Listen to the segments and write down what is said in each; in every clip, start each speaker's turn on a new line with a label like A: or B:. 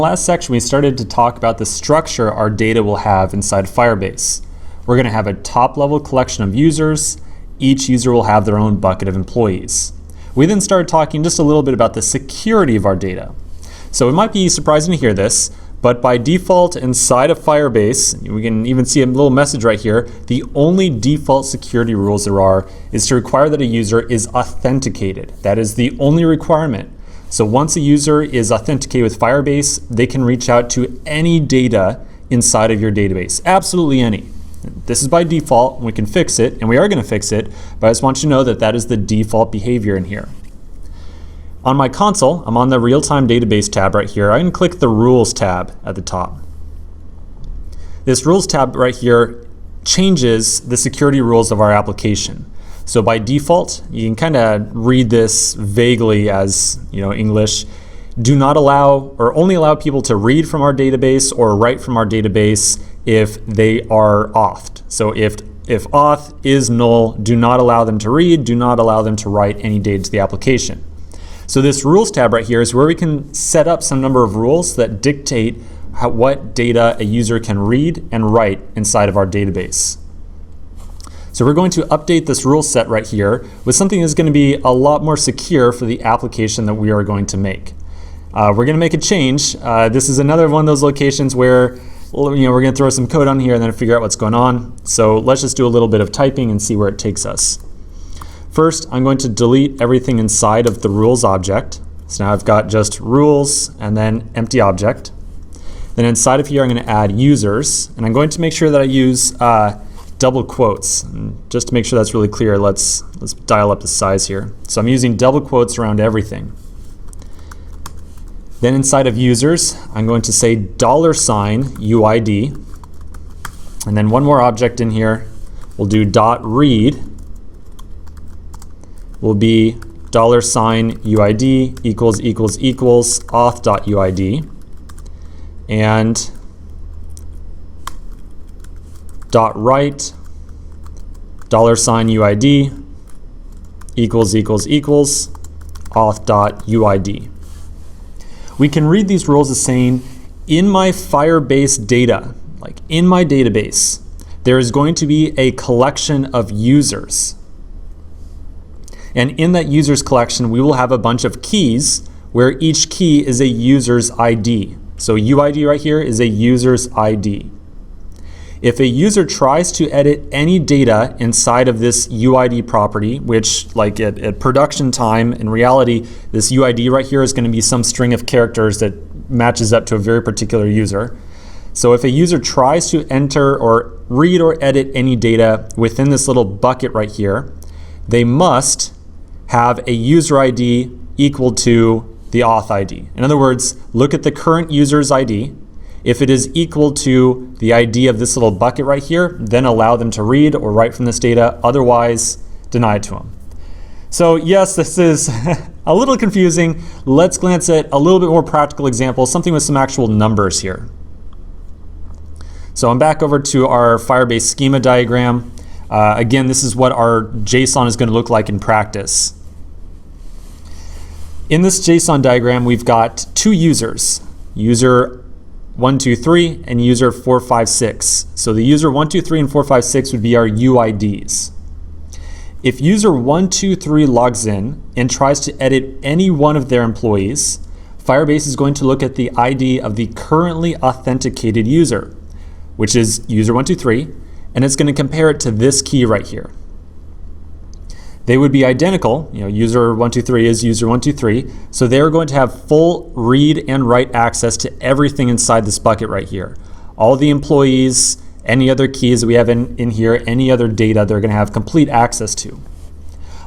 A: the last section, we started to talk about the structure our data will have inside Firebase. We're going to have a top-level collection of users. Each user will have their own bucket of employees. We then started talking just a little bit about the security of our data. So it might be surprising to hear this, but by default inside of Firebase, we can even see a little message right here, the only default security rules there are is to require that a user is authenticated. That is the only requirement. So once a user is authenticated with Firebase, they can reach out to any data inside of your database, absolutely any. This is by default, and we can fix it, and we are going to fix it, but I just want you to know that that is the default behavior in here. On my console, I'm on the real-time database tab right here. I can click the rules tab at the top. This rules tab right here changes the security rules of our application. So by default, you can kind of read this vaguely as, English. Do not allow or only allow people to read from our database or write from our database if they are authed. So if auth is null, do not allow them to read, do not allow them to write any data to the application. So this rules tab right here is where we can set up some number of rules that dictate what data a user can read and write inside of our database. So we're going to update this rule set right here with something that's going to be a lot more secure for the application that we are going to make. We're going to make a change. This is another one of those locations where we're going to throw some code on here and then figure out what's going on. So let's just do a little bit of typing and see where it takes us. First, I'm going to delete everything inside of the rules object. So now I've got just rules and then empty object. Then inside of here, I'm going to add users, and I'm going to make sure that I use double quotes. And just to make sure that's really clear, let's dial up the size here. So I'm using double quotes around everything. Then inside of users, I'm going to say $UID. And then one more object in here, we'll do .read. Will be $UID equals auth.uid. And .write $UID equals auth.uid. We can read these rules as saying, in my Firebase data, like in my database, there is going to be a collection of users. And in that users collection, we will have a bunch of keys where each key is a user's ID. So UID right here is a user's ID. If a user tries to edit any data inside of this UID property, which like at production time, in reality, this UID right here is going to be some string of characters that matches up to a very particular user. So if a user tries to enter or read or edit any data within this little bucket right here, they must have a user ID equal to the auth ID. In other words, look at the current user's ID. If it is equal to the ID of this little bucket right here, then allow them to read or write from this data. Otherwise, deny it to them. So yes, this is a little confusing. Let's glance at a little bit more practical example, something with some actual numbers here. So I'm back over to our Firebase schema diagram. Again, this is what our JSON is going to look like in practice. In this JSON diagram, we've got two users, user 123 and user 456. So the user 123 and 456 would be our UIDs. If user 123 logs in and tries to edit any one of their employees, Firebase is going to look at the ID of the currently authenticated user, which is user 123, and it's going to compare it to this key right here. They would be identical. User 123 is user 123, so they're going to have full read and write access to everything inside this bucket right here. All the employees, any other keys that we have in here, any other data they're going to have complete access to.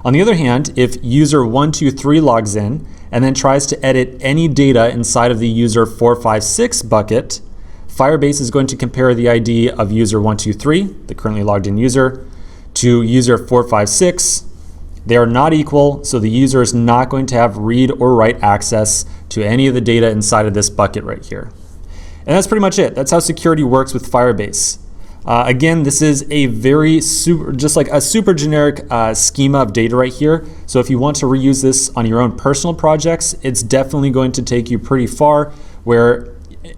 A: On the other hand, if user 123 logs in and then tries to edit any data inside of the user 456 bucket, Firebase is going to compare the ID of user 123, the currently logged in user, to user 456. They are not equal, so the user is not going to have read or write access to any of the data inside of this bucket right here. And that's pretty much it. That's how security works with Firebase. Again, this is a very just like a super generic schema of data right here. So if you want to reuse this on your own personal projects, it's definitely going to take you pretty far, where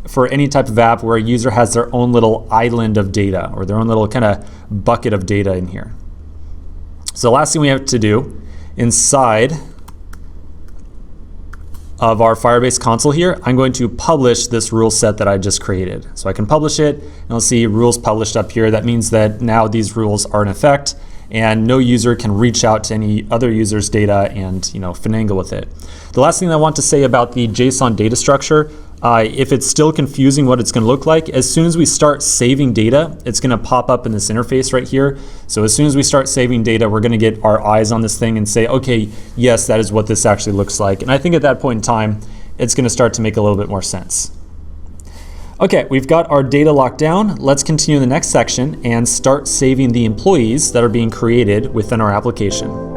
A: for any type of app where a user has their own little island of data or their own little kind of bucket of data in here. So the last thing we have to do inside of our Firebase console here, I'm going to publish this rule set that I just created. So I can publish it, and you'll see rules published up here. That means that now these rules are in effect, and no user can reach out to any other user's data and finagle with it. The last thing I want to say about the JSON data structure, if it's still confusing what it's going to look like, as soon as we start saving data, it's going to pop up in this interface right here. So as soon as we start saving data, we're going to get our eyes on this thing and say, okay, yes, that is what this actually looks like. And I think at that point in time, it's going to start to make a little bit more sense. Okay, we've got our data locked down. Let's continue the next section and start saving the employees that are being created within our application.